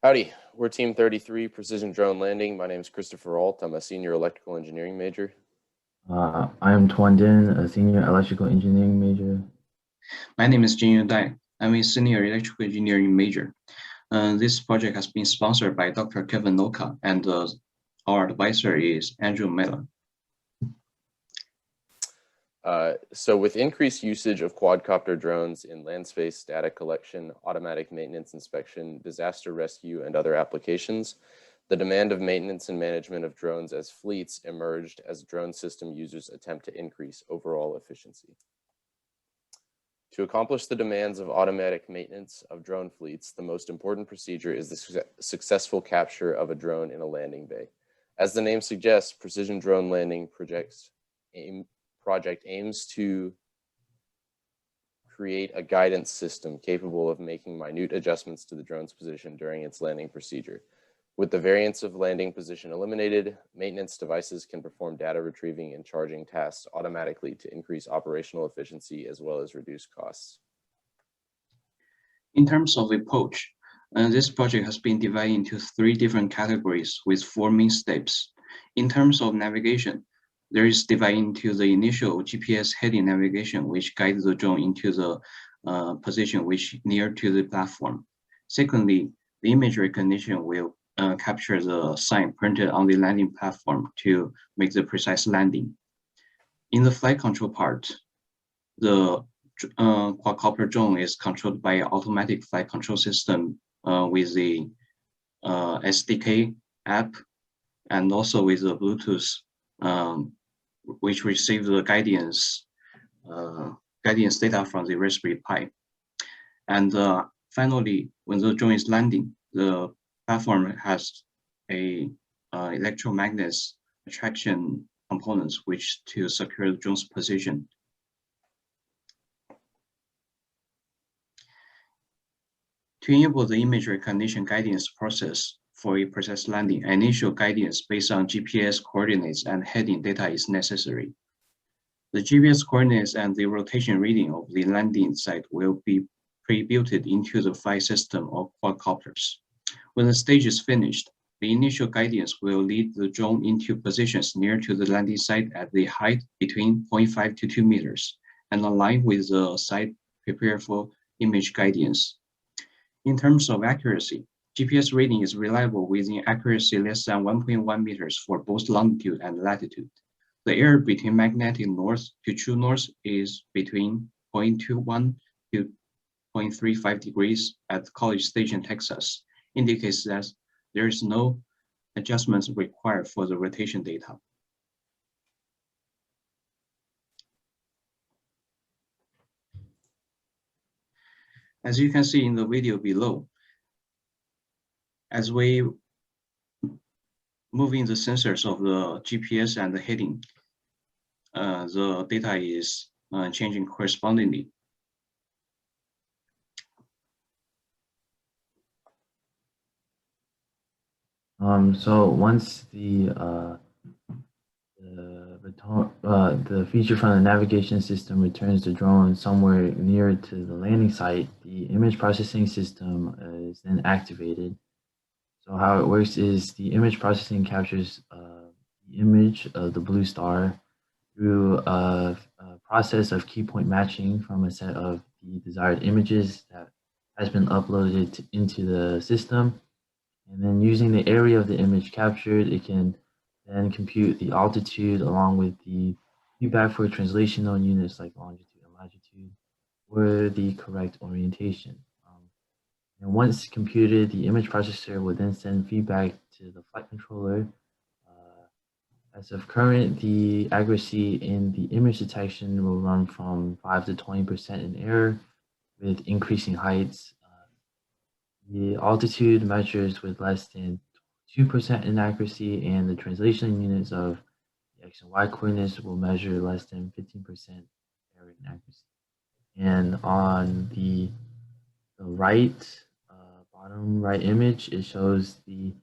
Howdy, we're Team 33, Precision Drone Landing. My name is Christopher Alt. I'm a senior electrical engineering major. I am Tuan Din, a senior electrical engineering major. My name is Jin Dai. I'm a senior electrical engineering major. This project has been sponsored by Dr. Kevin Noka, and our advisor is Andrew Miller. So with increased usage of quadcopter drones in land space data collection, automatic maintenance inspection, disaster rescue, and other applications, the demand of maintenance and management of drones as fleets emerged as drone system users attempt to increase overall efficiency. To accomplish the demands of automatic maintenance of drone fleets, the most important procedure is the successful capture of a drone in a landing bay. As the name suggests, Precision Drone Landing project aims to create a guidance system capable of making minute adjustments to the drone's position during its landing procedure. With the variance of landing position eliminated, maintenance devices can perform data retrieving and charging tasks automatically to increase operational efficiency as well as reduce costs. In terms of approach, this project has been divided into 3 different categories with 4 main steps. In terms of navigation, there is divided into the initial GPS heading navigation, which guides the drone into the position which near to the platform. Secondly, the image recognition will capture the sign printed on the landing platform to make the precise landing. In the flight control part, the quadcopter drone is controlled by an automatic flight control system with the SDK app and also with the Bluetooth, which receives the guidance data from the Raspberry Pi. And finally, when the drone is landing, the platform has a electromagnet attraction components which to secure the drone's position. To enable the image recognition guidance process for a precise landing, initial guidance based on GPS coordinates and heading data is necessary. The GPS coordinates and the rotation reading of the landing site will be pre-built into the flight system of quadcopters. When the stage is finished, the initial guidance will lead the drone into positions near to the landing site at the height between 0.5 to 2 meters and align with the site prepared for image guidance. In terms of accuracy, GPS reading is reliable within accuracy less than 1.1 meters for both longitude and latitude. The error between magnetic north to true north is between 0.21 to 0.35 degrees at College Station, Texas, indicates that there is no adjustments required for the rotation data. As you can see in the video below, as we moving the sensors of the GPS and the heading, the data is changing correspondingly. So once the feature from the navigation system returns the drone somewhere near to the landing site, the image processing system is then activated. So how it works is the image processing captures the image of the blue star through a process of key point matching from a set of the desired images that has been uploaded into the system. And then using the area of the image captured, it can then compute the altitude along with the feedback for translational units like longitude and latitude or the correct orientation. And once computed, the image processor will then send feedback to the flight controller. As of current, the accuracy in the image detection will run from 5 to 20% in error with increasing heights. The altitude measures with less than 2% inaccuracy, and the translation units of the X and Y coordinates will measure less than 15% error inaccuracy. And on the right, bottom right image, it shows the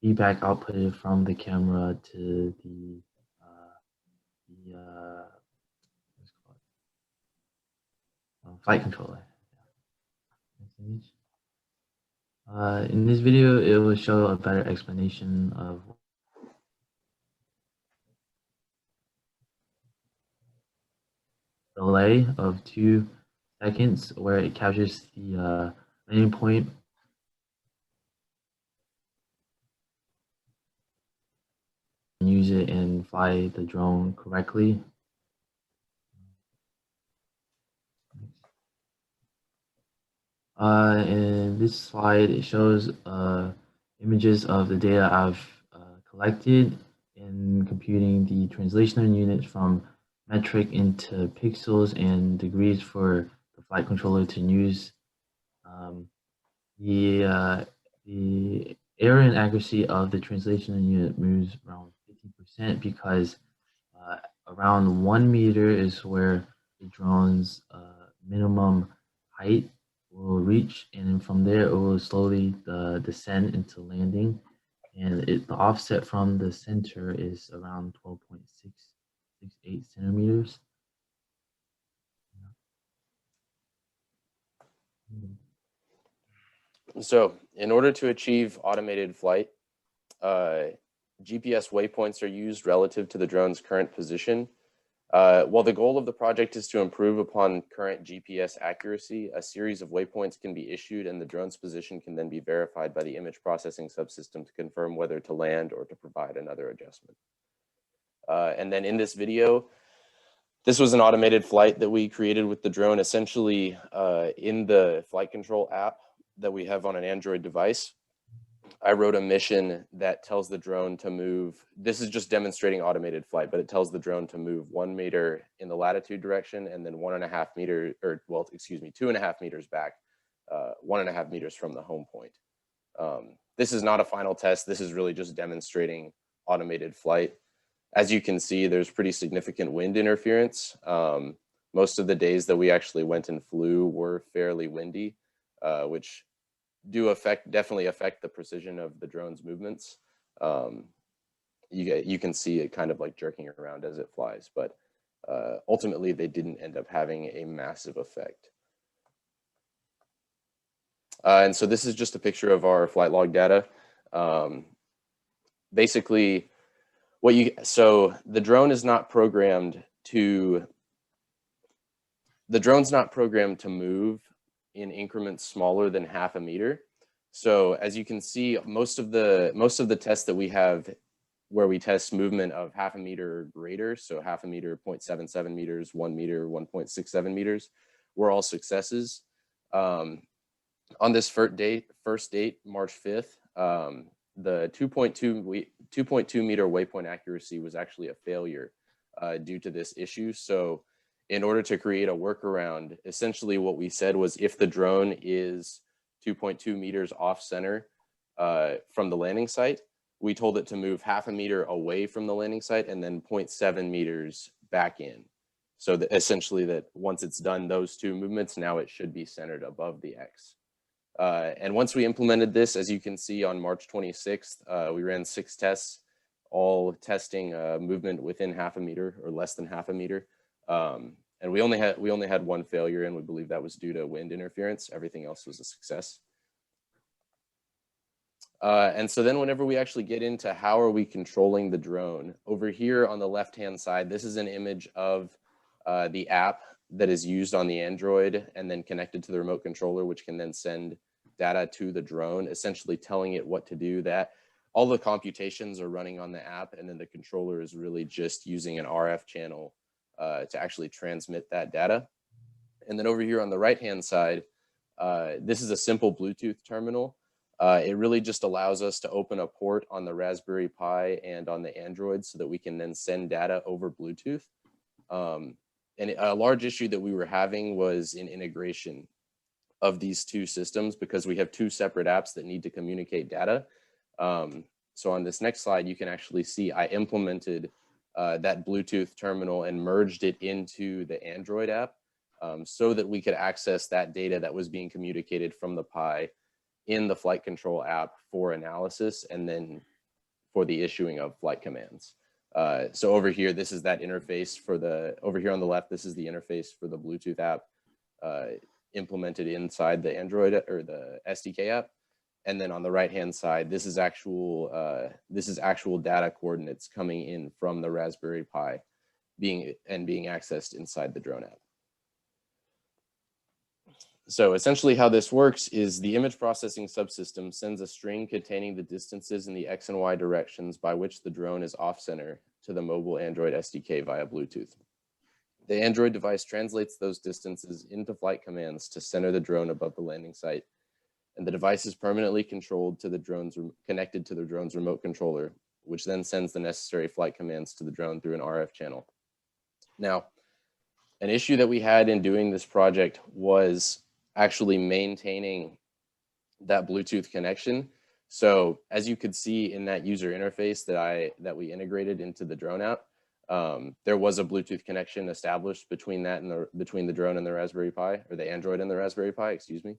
feedback outputted from the camera to the flight controller. Next image. In this video, it will show a better explanation of delay of 2 seconds where it captures the landing point and use it and fly the drone correctly. In this slide, it shows images of the data I've collected in computing the translational units from metric into pixels and degrees for the flight controller to use. The error and accuracy of the translational unit moves around 50% because around 1 meter is where the drone's minimum height will reach, and then from there it will slowly descend into landing, and the offset from the center is around 12.668 centimeters. So in order to achieve automated flight, GPS waypoints are used relative to the drone's current position. While the goal of the project is to improve upon current GPS accuracy, a series of waypoints can be issued and the drone's position can then be verified by the image processing subsystem to confirm whether to land or to provide another adjustment. And then in this video, this was an automated flight that we created with the drone essentially in the flight control app that we have on an Android device. I wrote a mission that tells the drone to move. This is just demonstrating automated flight, but it tells the drone to move 1 meter in the latitude direction and then 1.5 meters, or well, excuse me, 2.5 meters back, 1.5 meters from the home point. This is not a final test. This is really just demonstrating automated flight. As you can see, there's pretty significant wind interference. Most of the days that we actually went and flew were fairly windy, which definitely affect the precision of the drone's movements. You can see it kind of like jerking around as it flies, but ultimately they didn't end up having a massive effect. And so this is just a picture of our flight log data. Basically, so the drone is not programmed to, the drone's not programmed to move in increments smaller than 0.5 meter. So as you can see, most of the tests that we have where we test movement of 0.5 meter or greater, so 0.5 meter, 0.77 meters, 1 meter, 1.67 meters, were all successes. On this first date, March 5th, the 2.2 meter waypoint accuracy was actually a failure due to this issue. So in order to create a workaround, essentially what we said was if the drone is 2.2 meters off center from the landing site, we told it to move 0.5 meter away from the landing site and then 0.7 meters back in. So that essentially that once it's done those two movements, now it should be centered above the X. And once we implemented this, as you can see on March 26th, we ran 6 tests, all testing movement within 0.5 meter or less than 0.5 meter. And we only had 1 failure, and we believe that was due to wind interference. Everything else was a success. And so then whenever we actually get into how are we controlling the drone, over here on the left-hand side, this is an image of the app that is used on the Android and then connected to the remote controller, which can then send data to the drone, essentially telling it what to do. That all the computations are running on the app, and then the controller is really just using an RF channel to actually transmit that data. And then over here on the right-hand side, this is a simple Bluetooth terminal. It really just allows us to open a port on the Raspberry Pi and on the Android so that we can then send data over Bluetooth. And a large issue that we were having was in integration of these two systems because we have 2 separate apps that need to communicate data. So on this next slide, you can actually see I implemented that Bluetooth terminal and merged it into the Android app so that we could access that data that was being communicated from the Pi in the flight control app for analysis and then for the issuing of flight commands. So over here, this is that interface for over here on the left, this is the interface for the Bluetooth app implemented inside the Android or the SDK app. And then on the right-hand side, this is actual data coordinates coming in from the Raspberry Pi being accessed inside the drone app. So essentially how this works is the image processing subsystem sends a string containing the distances in the X and Y directions by which the drone is off center to the mobile Android SDK via Bluetooth. The Android device translates those distances into flight commands to center the drone above the landing site, and the device is permanently controlled to the drone's connected to the drone's remote controller, which then sends the necessary flight commands to the drone through an RF channel. Now, an issue that we had in doing this project was actually maintaining that Bluetooth connection. So as you could see in that user interface that we integrated into the drone app, there was a Bluetooth connection established between that and between the drone and the Raspberry Pi, or the Android and the Raspberry Pi, excuse me.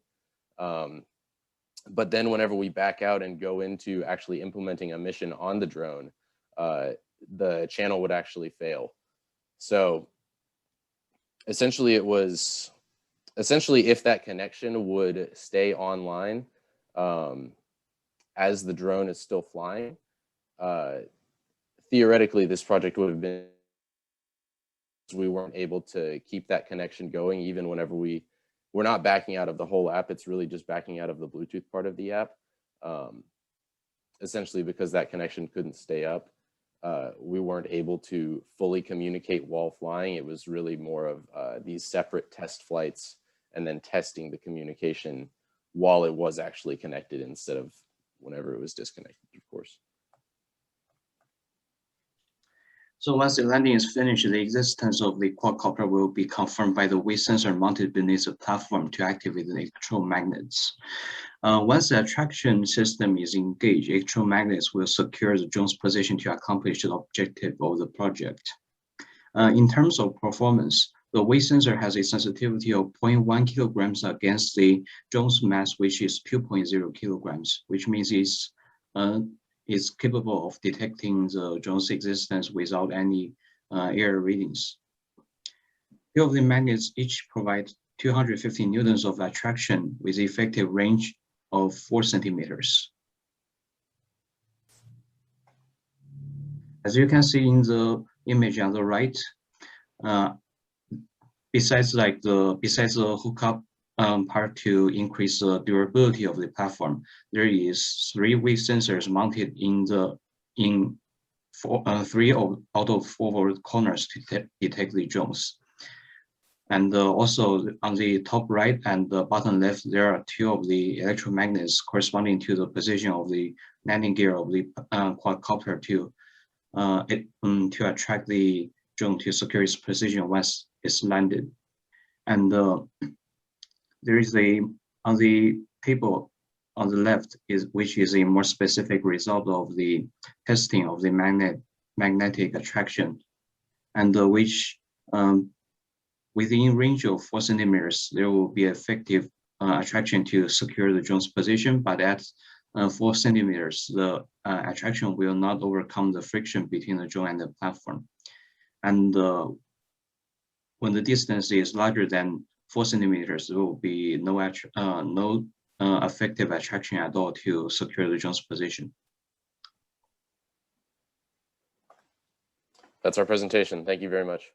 But then whenever we back out and go into actually implementing a mission on the drone, the channel would actually fail. So essentially if that connection would stay online as the drone is still flying, theoretically this project would have been, we weren't able to keep that connection going even whenever we're not backing out of the whole app, it's really just backing out of the Bluetooth part of the app. Essentially because that connection couldn't stay up, we weren't able to fully communicate while flying. It was really more of these separate test flights and then testing the communication while it was actually connected instead of whenever it was disconnected, of course. So once the landing is finished, the existence of the quadcopter will be confirmed by the weight sensor mounted beneath the platform to activate the electromagnets. Once the attraction system is engaged, electromagnets will secure the drone's position to accomplish the objective of the project. In terms of performance, the weight sensor has a sensitivity of 0.1 kilograms against the drone's mass, which is 2.0 kilograms, which means it's capable of detecting the drone's existence without any air readings. Two of the magnets each provide 250 newtons of attraction with effective range of 4 centimeters. As you can see in the image on the right, besides the hookup part to increase the durability of the platform, there is 3 weight sensors mounted in 3 out of 4 corners to detect the drones. And also on the top right and the bottom left, there are 2 of the electromagnets corresponding to the position of the landing gear of the quadcopter to attract the drone to secure its position once it's landed. And there is on the table on the left which is a more specific result of the testing of the magnetic attraction, and which within range of 4 centimeters, there will be effective attraction to secure the drone's position, but at 4 centimeters, the attraction will not overcome the friction between the drone and the platform. And when the distance is larger than 4 centimeters, there will be no effective attraction at all to secure the drone's position. That's our presentation. Thank you very much.